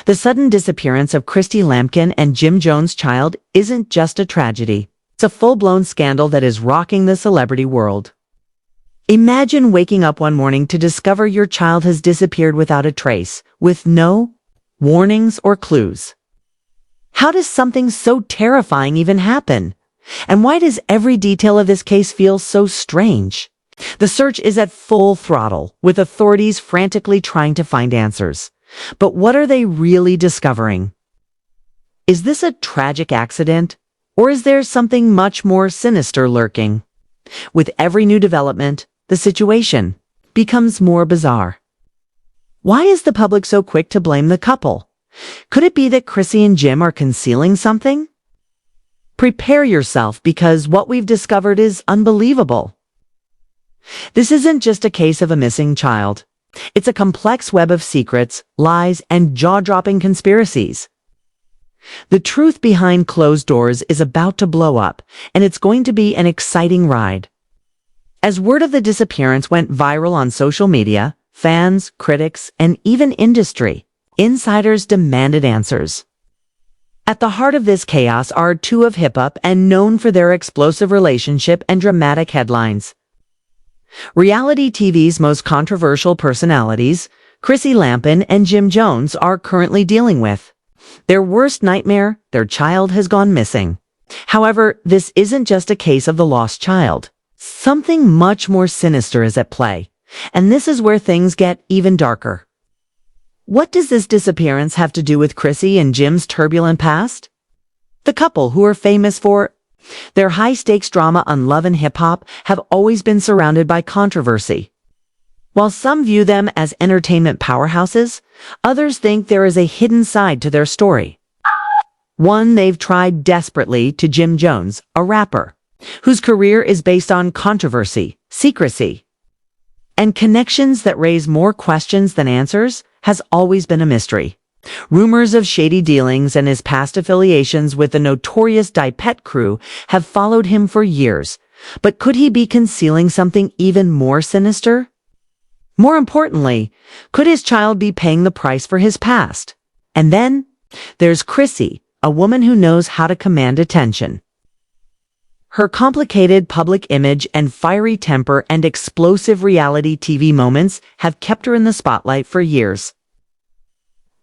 The sudden disappearance of Chrissy Lampkin and Jim Jones' child isn't just a tragedy. It's a full-blown scandal that is rocking the celebrity world. Imagine waking up one morning to discover your child has disappeared without a trace, with no warnings or clues. How does something so terrifying even happen? And why does every detail of this case feel so strange? The search is at full throttle, with authorities frantically trying to find answers. But what are they really discovering? Is this a tragic accident, or is there something much more sinister lurking? With every new development, the situation becomes more bizarre. Why is the public so quick to blame the couple? Could it be that Chrissy and Jim are concealing something? Prepare yourself, because what we've discovered is unbelievable. This isn't just a case of a missing child. It's a complex web of secrets, lies, and jaw-dropping conspiracies. The truth behind closed doors is about to blow up, and it's going to be an exciting ride. As word of the disappearance went viral on social media, fans, critics, and even industry, insiders demanded answers. At the heart of this chaos are two of hip-hop and known for their explosive relationship and dramatic headlines. Reality TV's most controversial personalities, Chrissy Lampkin and Jim Jones, are currently dealing with their worst nightmare: their child has gone missing. However, this isn't just a case of the lost child. Something much more sinister is at play, and this is where things get even darker. What does this disappearance have to do with Chrissy and Jim's turbulent past? The couple, who are famous for their high-stakes drama on Love and Hip Hop, have always been surrounded by controversy. While some view them as entertainment powerhouses, others think there is a hidden side to their story. One they've tried desperately to Jim Jones, a rapper, whose career is based on controversy, secrecy, and connections that raise more questions than answers, has always been a mystery. Rumors of shady dealings and his past affiliations with the notorious Pet crew have followed him for years. But could he be concealing something even more sinister? More importantly, could his child be paying the price for his past? And then there's Chrissy, a woman who knows how to command attention. Her complicated public image and fiery temper and explosive reality TV moments have kept her in the spotlight for years.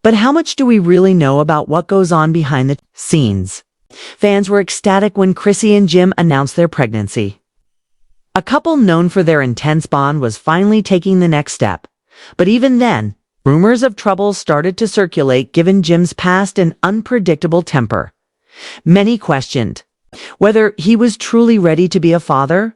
But how much do we really know about what goes on behind the scenes? Fans were ecstatic when Chrissy and Jim announced their pregnancy. A couple known for their intense bond was finally taking the next step. But even then, rumors of trouble started to circulate given Jim's past and unpredictable temper. Many questioned whether he was truly ready to be a father.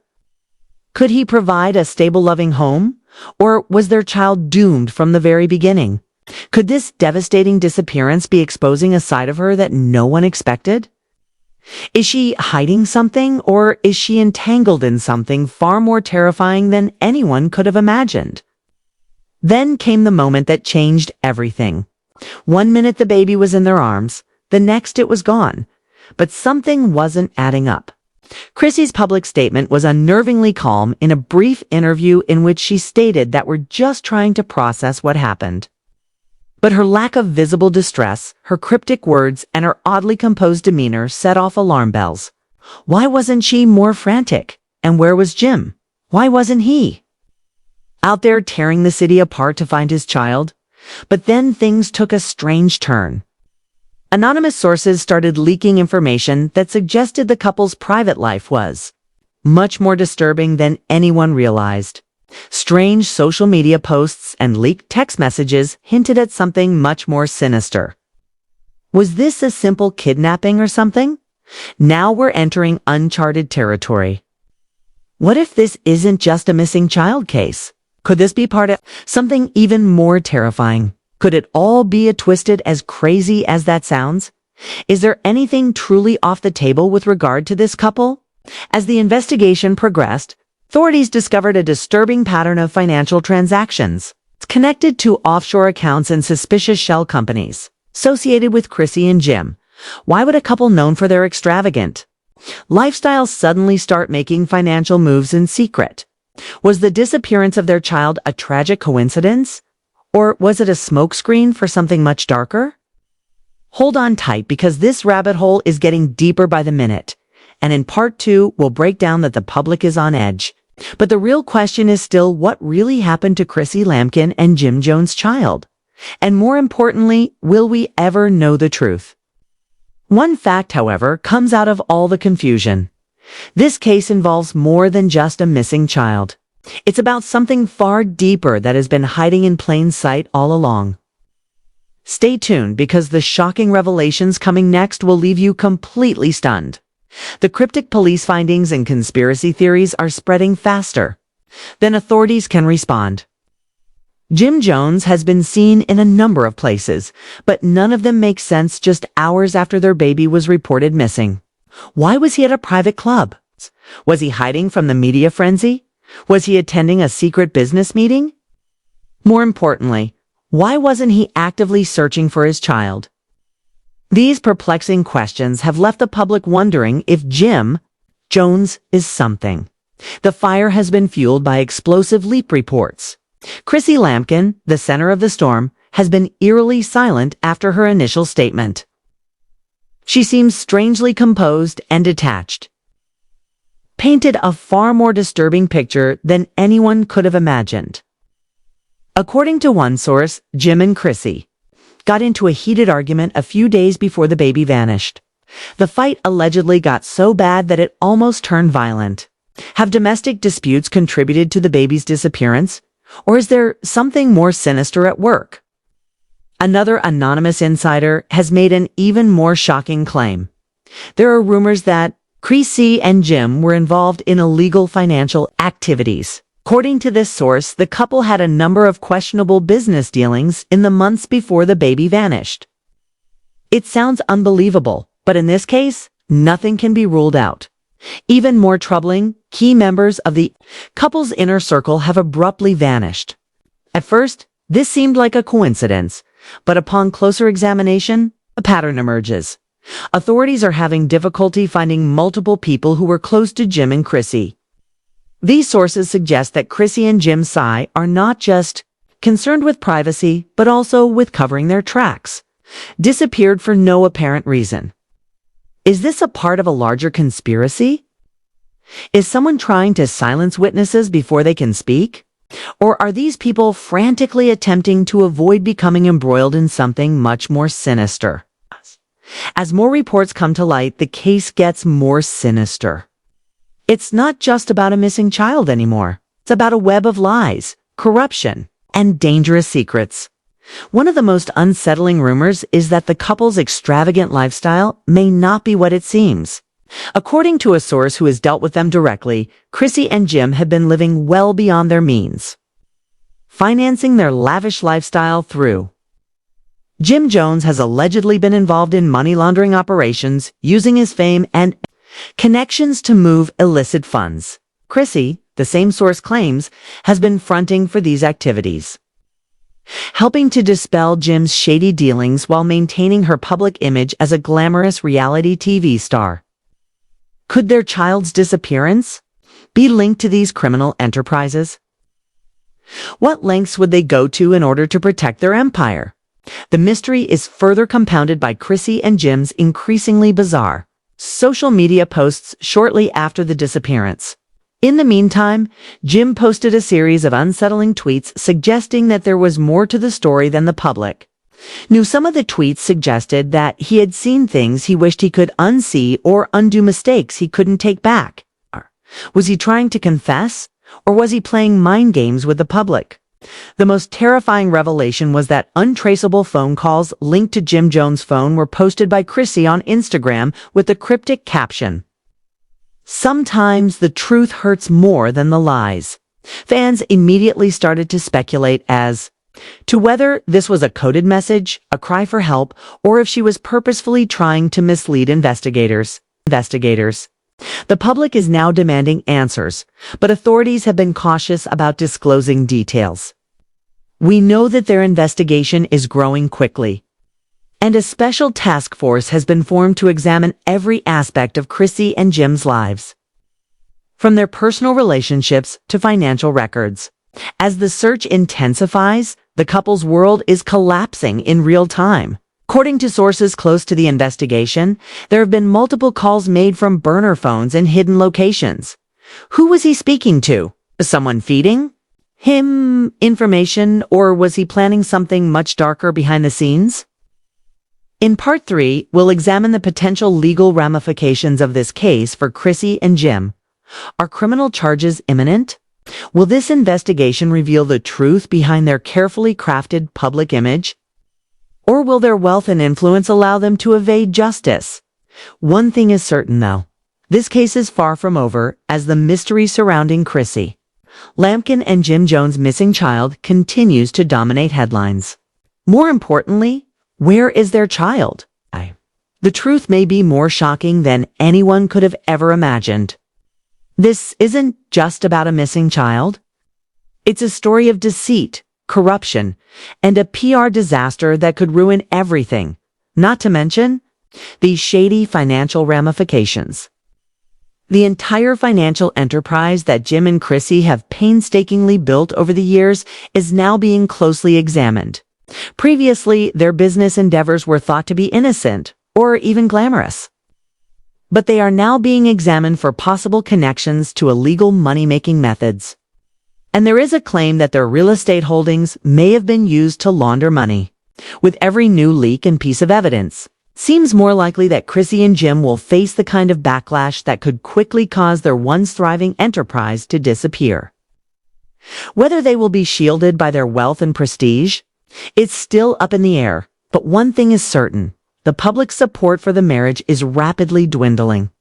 Could he provide a stable, loving home? Or was their child doomed from the very beginning? Could this devastating disappearance be exposing a side of her that no one expected? Is she hiding something, or is she entangled in something far more terrifying than anyone could have imagined? Then came the moment that changed everything. One minute the baby was in their arms, the next it was gone. But something wasn't adding up. Chrissy's public statement was unnervingly calm in a brief interview in which she stated that we're just trying to process what happened. But her lack of visible distress, her cryptic words, and her oddly composed demeanor set off alarm bells. Why wasn't she more frantic? And where was Jim? Why wasn't he out there tearing the city apart to find his child? But then things took a strange turn. Anonymous sources started leaking information that suggested the couple's private life was much more disturbing than anyone realized. Strange social media posts and leaked text messages hinted at something much more sinister. Was this a simple kidnapping or something? Now we're entering uncharted territory. What if this isn't just a missing child case? Could this be part of something even more terrifying? Could it all be as twisted, as crazy as that sounds? Is there anything truly off the table with regard to this couple? As the investigation progressed, authorities discovered a disturbing pattern of financial transactions. It's connected to offshore accounts and suspicious shell companies associated with Chrissy and Jim. Why would a couple known for their extravagant lifestyles suddenly start making financial moves in secret? Was the disappearance of their child a tragic coincidence? Or was it a smokescreen for something much darker? Hold on tight because this rabbit hole is getting deeper by the minute. And in part 2, we'll break down that the public is on edge. But the real question is still what really happened to Chrissy Lampkin and Jim Jones' child? And more importantly, will we ever know the truth? One fact, however, comes out of all the confusion. This case involves more than just a missing child. It's about something far deeper that has been hiding in plain sight all along. Stay tuned because the shocking revelations coming next will leave you completely stunned. The cryptic police findings and conspiracy theories are spreading faster than authorities can respond. Jim Jones has been seen in a number of places, but none of them make sense just hours after their baby was reported missing. Why was he at a private club? Was he hiding from the media frenzy? Was he attending a secret business meeting? More importantly, why wasn't he actively searching for his child? These perplexing questions have left the public wondering if Jim Jones is something. The fire has been fueled by explosive leak reports. Chrissy Lampkin, the center of the storm, has been eerily silent after her initial statement. She seems strangely composed and detached. Painted a far more disturbing picture than anyone could have imagined. According to one source, Jim and Chrissy got into a heated argument a few days before the baby vanished. The fight allegedly got so bad that it almost turned violent. Have domestic disputes contributed to the baby's disappearance? Or is there something more sinister at work? Another anonymous insider has made an even more shocking claim. There are rumors that Chrissy and Jim were involved in illegal financial activities. According to this source, the couple had a number of questionable business dealings in the months before the baby vanished. It sounds unbelievable, but in this case, nothing can be ruled out. Even more troubling, key members of the couple's inner circle have abruptly vanished. At first, this seemed like a coincidence, but upon closer examination, a pattern emerges. Authorities are having difficulty finding multiple people who were close to Jim and Chrissy. These sources suggest that Chrissy and Jim Tsai are not just concerned with privacy, but also with covering their tracks. Disappeared for no apparent reason. Is this a part of a larger conspiracy? Is someone trying to silence witnesses before they can speak? Or are these people frantically attempting to avoid becoming embroiled in something much more sinister? As more reports come to light, the case gets more sinister. It's not just about a missing child anymore. It's about a web of lies, corruption, and dangerous secrets. One of the most unsettling rumors is that the couple's extravagant lifestyle may not be what it seems. According to a source who has dealt with them directly, Chrissy and Jim have been living well beyond their means, financing their lavish lifestyle through. Jim Jones has allegedly been involved in money laundering operations, using his fame and connections to move illicit funds. Chrissy, the same source claims, has been fronting for these activities, helping to dispel Jim's shady dealings while maintaining her public image as a glamorous reality TV star. Could their child's disappearance be linked to these criminal enterprises? What lengths would they go to in order to protect their empire? The mystery is further compounded by Chrissy and Jim's increasingly bizarre social media posts shortly after the disappearance. In the meantime, Jim posted a series of unsettling tweets suggesting that there was more to the story than the public knew. Some of the tweets suggested that he had seen things he wished he could unsee or undo mistakes he couldn't take back. Was he trying to confess, or was he playing mind games with the public? The most terrifying revelation was that untraceable phone calls linked to Jim Jones' phone were posted by Chrissy on Instagram with the cryptic caption, "Sometimes the truth hurts more than the lies." Fans immediately started to speculate as to whether this was a coded message, a cry for help, or if she was purposefully trying to mislead investigators. The public is now demanding answers, but authorities have been cautious about disclosing details. We know that their investigation is growing quickly, and a special task force has been formed to examine every aspect of Chrissy and Jim's lives, from their personal relationships to financial records. As the search intensifies, the couple's world is collapsing in real time. According to sources close to the investigation, there have been multiple calls made from burner phones in hidden locations. Who was he speaking to? Someone feeding him information, or was he planning something much darker behind the scenes? In Part 3, we'll examine the potential legal ramifications of this case for Chrissy and Jim. Are criminal charges imminent? Will this investigation reveal the truth behind their carefully crafted public image? Or will their wealth and influence allow them to evade justice? One thing is certain, though. This case is far from over, as the mystery surrounding Chrissy Lampkin and Jim Jones' missing child continues to dominate headlines. More importantly, where is their child? The truth may be more shocking than anyone could have ever imagined. This isn't just about a missing child. It's a story of deceit, corruption, and a PR disaster that could ruin everything, not to mention the shady financial ramifications. The entire financial enterprise that Jim and Chrissy have painstakingly built over the years is now being closely examined. Previously, their business endeavors were thought to be innocent or even glamorous. But they are now being examined for possible connections to illegal money-making methods. And there is a claim that their real estate holdings may have been used to launder money. With every new leak and piece of evidence, seems more likely that Chrissy and Jim will face the kind of backlash that could quickly cause their once thriving enterprise to disappear. Whether they will be shielded by their wealth and prestige, it's still up in the air, but one thing is certain: the public support for the marriage is rapidly dwindling.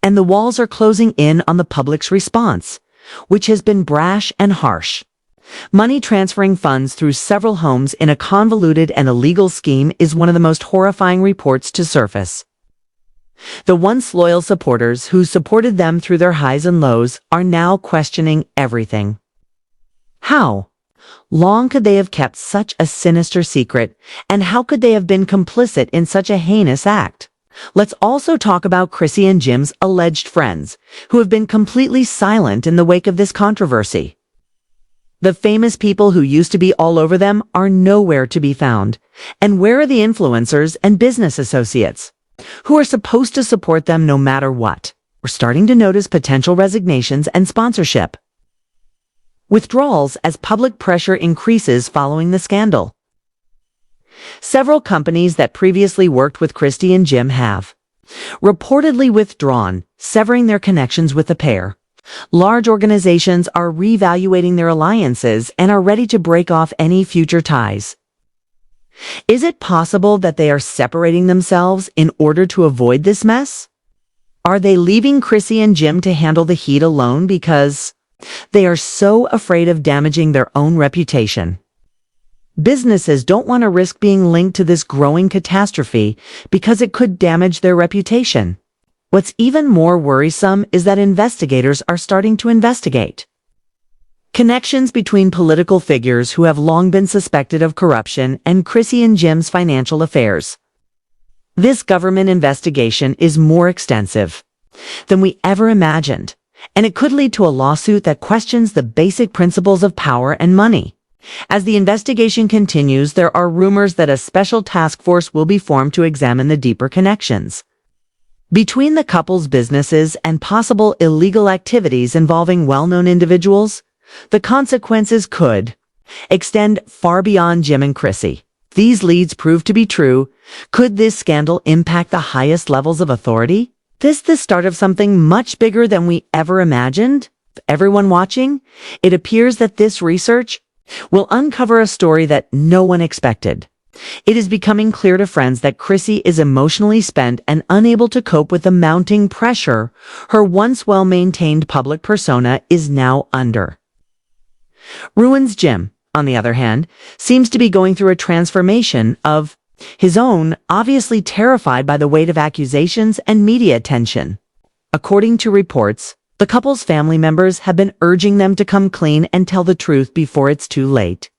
And the walls are closing in on the public's response, which has been brash and harsh. Money transferring funds through several homes in a convoluted and illegal scheme is one of the most horrifying reports to surface. The once loyal supporters who supported them through their highs and lows are now questioning everything. How long could they have kept such a sinister secret, and how could they have been complicit in such a heinous act? Let's also talk about Chrissy and Jim's alleged friends, who have been completely silent in the wake of this controversy. The famous people who used to be all over them are nowhere to be found. And where are the influencers and business associates who are supposed to support them no matter what? We're starting to notice potential resignations and sponsorship withdrawals as public pressure increases following the scandal. Several companies that previously worked with Chrissy and Jim have reportedly withdrawn, severing their connections with the pair. Large organizations are reevaluating their alliances and are ready to break off any future ties. Is it possible that they are separating themselves in order to avoid this mess? Are they leaving Chrissy and Jim to handle the heat alone because they are so afraid of damaging their own reputation? Businesses don't want to risk being linked to this growing catastrophe because it could damage their reputation. What's even more worrisome is that investigators are starting to investigate connections between political figures who have long been suspected of corruption and Chrissy and Jim's financial affairs. This government investigation is more extensive than we ever imagined, and it could lead to a lawsuit that questions the basic principles of power and money. As the investigation continues, there are rumors that a special task force will be formed to examine the deeper connections between the couple's businesses and possible illegal activities involving well-known individuals. The consequences could extend far beyond Jim and Chrissy. If these leads prove to be true, could this scandal impact the highest levels of authority? This the start of something much bigger than we ever imagined? Everyone watching, it appears that this research will uncover a story that no one expected. It is becoming clear to friends that Chrissy is emotionally spent and unable to cope with the mounting pressure her once well-maintained public persona is now under. Ruins Jim, on the other hand, seems to be going through a transformation of his own, obviously terrified by the weight of accusations and media attention. According to reports, the couple's family members have been urging them to come clean and tell the truth before it's too late.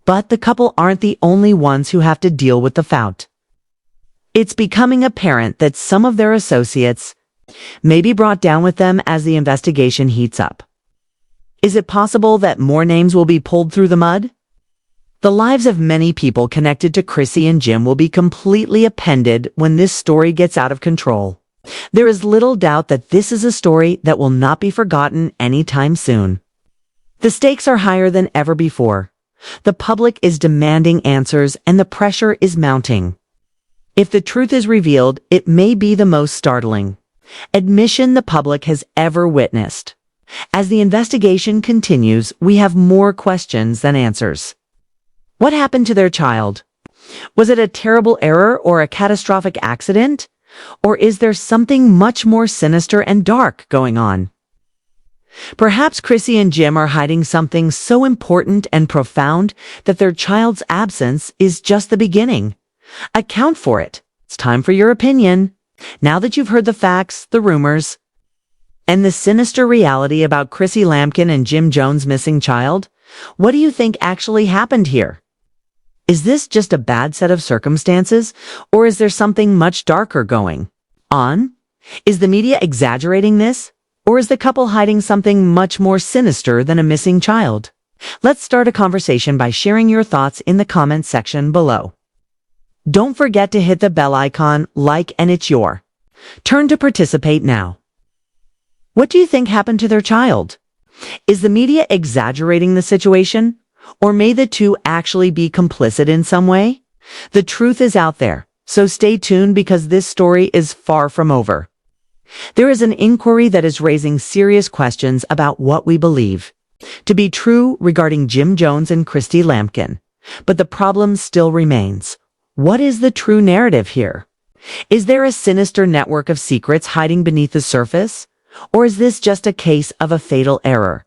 But the couple aren't the only ones who have to deal with the fallout. It's becoming apparent that some of their associates may be brought down with them as the investigation heats up. Is it possible that more names will be pulled through the mud? The lives of many people connected to Chrissy and Jim will be completely upended when this story gets out of control. There is little doubt that this is a story that will not be forgotten anytime soon. The stakes are higher than ever before. The public is demanding answers and the pressure is mounting. If the truth is revealed, it may be the most startling admission the public has ever witnessed. As the investigation continues, we have more questions than answers. What happened to their child? Was it a terrible error or a catastrophic accident? Or is there something much more sinister and dark going on? Perhaps Chrissy and Jim are hiding something so important and profound that their child's absence is just the beginning. Account for it. It's time for your opinion. Now that you've heard the facts, the rumors, and the sinister reality about Chrissy Lampkin and Jim Jones' missing child, what do you think actually happened here? Is this just a bad set of circumstances, or is there something much darker going on? Is the media exaggerating this, or is the couple hiding something much more sinister than a missing child? Let's start a conversation by sharing your thoughts in the comments section below. Don't forget to hit the bell icon, like, and it's your turn to participate now. What do you think happened to their child? Is the media exaggerating the situation? Or may the two actually be complicit in some way? The truth is out there, so stay tuned because this story is far from over. There is an inquiry that is raising serious questions about what we believe to be true regarding Jim Jones and Chrissy Lampkin. But the problem still remains. What is the true narrative here? Is there a sinister network of secrets hiding beneath the surface? Or is this just a case of a fatal error?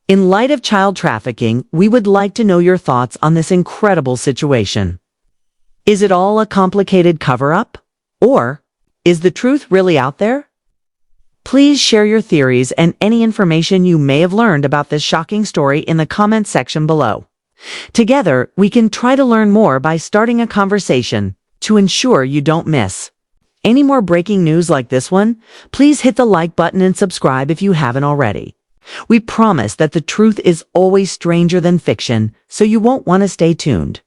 In light of child trafficking, we would like to know your thoughts on this incredible situation. Is it all a complicated cover-up? Or is the truth really out there? Please share your theories and any information you may have learned about this shocking story in the comments section below. Together, we can try to learn more by starting a conversation to ensure you don't miss any more breaking news like this one. Please hit the like button and subscribe if you haven't already. We promise that the truth is always stranger than fiction, so you won't want to stay tuned.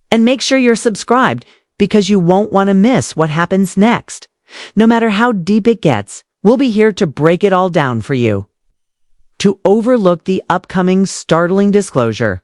And make sure you're subscribed because you won't want to miss what happens next. No matter how deep it gets, we'll be here to break it all down for you. To overlook the upcoming startling disclosure.